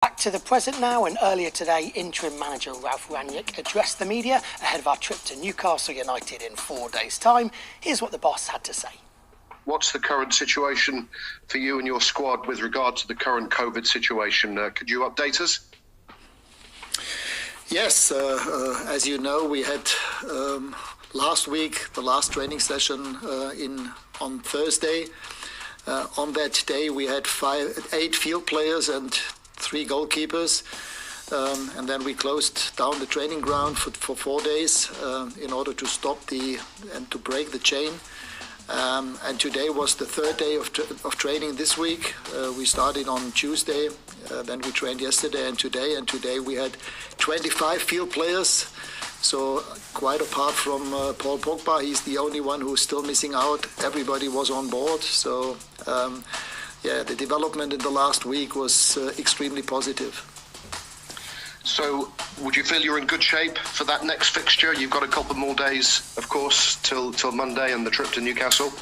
Back to the present now, and earlier today, interim manager Ralf addressed the media ahead of our trip to Newcastle United in 4 days' time. Here's what the boss had to say. What's the current situation for you and your squad with regard to the current COVID situation? Could you update us? Yes, as you know, we had last week the last training session on Thursday. On that day, we had 8 field players and 3 goalkeepers, and then we closed down the training ground for 4 days in order to stop and to break the chain. And today was the 3rd day of training this week. We started on Tuesday, then we trained yesterday and today. And today we had 25 field players. So quite apart from Paul Pogba, he's the only one who's still missing out. Everybody was on board. So the development in the last week was extremely positive. So would you feel you're in good shape for that next fixture? You've got a couple more days, of course, till Monday and the trip to Newcastle.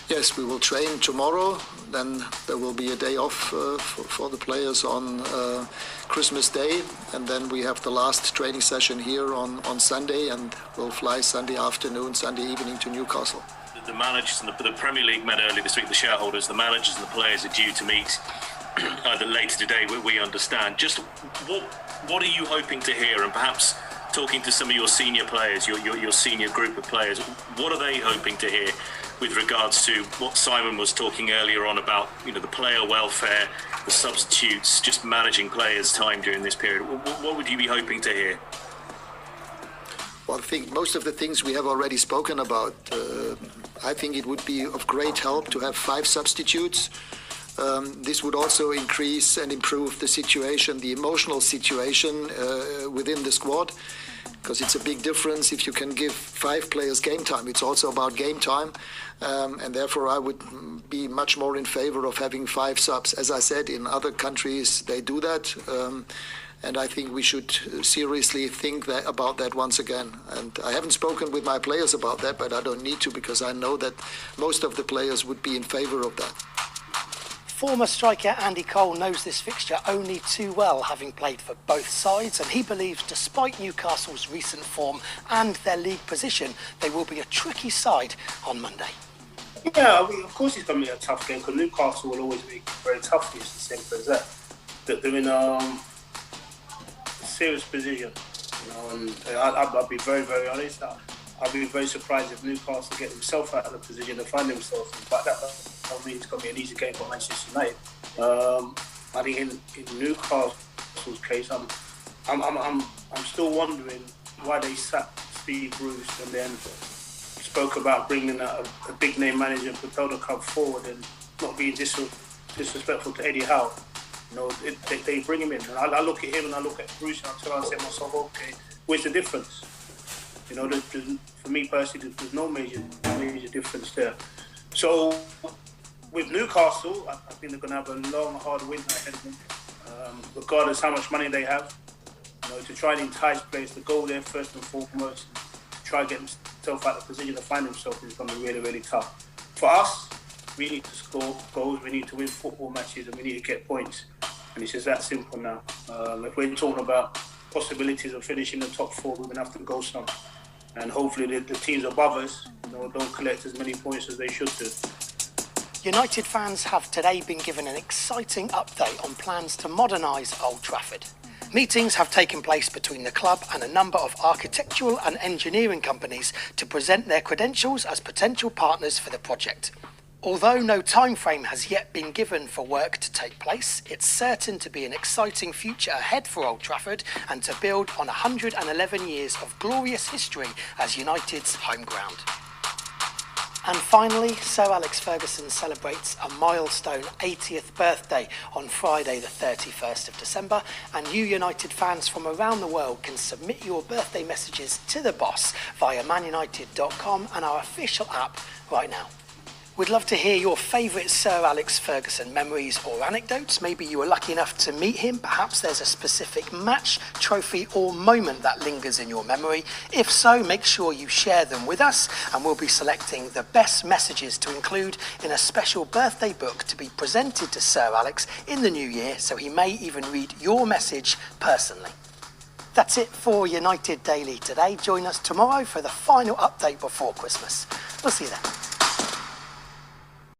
Yes, we will train tomorrow. Then there will be a day off for the players on Christmas Day. And then we have the last training session here on Sunday, and we'll fly Sunday afternoon, Sunday evening to Newcastle. The managers and the Premier League met earlier this week, the shareholders, the managers and the players are due to meet either later today, we understand. Just what are you hoping to hear? And perhaps talking to some of your senior players, your senior group of players, what are they hoping to hear with regards to what Simon was talking earlier on about, the player welfare, the substitutes, just managing players' time during this period? What would you be hoping to hear? Well, I think most of the things we have already spoken about. I think it would be of great help to have 5 substitutes. This would also increase and improve the situation, the emotional situation within the squad, because it's a big difference if you can give 5 players game time. It's also about game time, and therefore I would be much more in favor of having 5 subs. As I said, in other countries they do that, and I think we should seriously think about that once again. And I haven't spoken with my players about that, but I don't need to, because I know that most of the players would be in favor of that. Former striker Andy Cole knows this fixture only too well, having played for both sides, and he believes despite Newcastle's recent form and their league position, they will be a tricky side on Monday. Yeah, of course it's going to be a tough game, because Newcastle will always be very tough. It's as simple as that. That they're in a serious position, and I'll be very, very honest. I'll be very surprised if Newcastle get themselves out of the position to find themselves. But that doesn't mean it's going to be an easy game for Manchester United. I think in Newcastle's case, I'm still wondering why they sacked Steve Bruce and then spoke about bringing a big name manager and propel the club forward and not being disrespectful to Eddie Howe. They bring him in, and I look at him and I look at Bruce and I say to myself, okay, where's the difference? For me personally, there's no major difference there. So with Newcastle, I think they're going to have a long, hard winter ahead of them, regardless how much money they have. To try and entice players to go there first and foremost, to try and get themselves out of the position to find themselves is going to be really, really tough. For us, we need to score goals, we need to win football matches, and we need to get points. And it's just that simple now. If we're talking about possibilities of finishing the top 4, we're going to have to go some. And hopefully the teams above us don't collect as many points as they should do. United fans have today been given an exciting update on plans to modernise Old Trafford. Meetings have taken place between the club and a number of architectural and engineering companies to present their credentials as potential partners for the project. Although no time frame has yet been given for work to take place, it's certain to be an exciting future ahead for Old Trafford and to build on 111 years of glorious history as United's home ground. And finally, Sir Alex Ferguson celebrates a milestone 80th birthday on Friday the 31st of December, and you United fans from around the world can submit your birthday messages to the boss via manunited.com and our official app right now. We'd love to hear your favourite Sir Alex Ferguson memories or anecdotes. Maybe you were lucky enough to meet him. Perhaps there's a specific match, trophy or moment that lingers in your memory. If so, make sure you share them with us, and we'll be selecting the best messages to include in a special birthday book to be presented to Sir Alex in the new year, so he may even read your message personally. That's it for United Daily today. Join us tomorrow for the final update before Christmas. We'll see you then.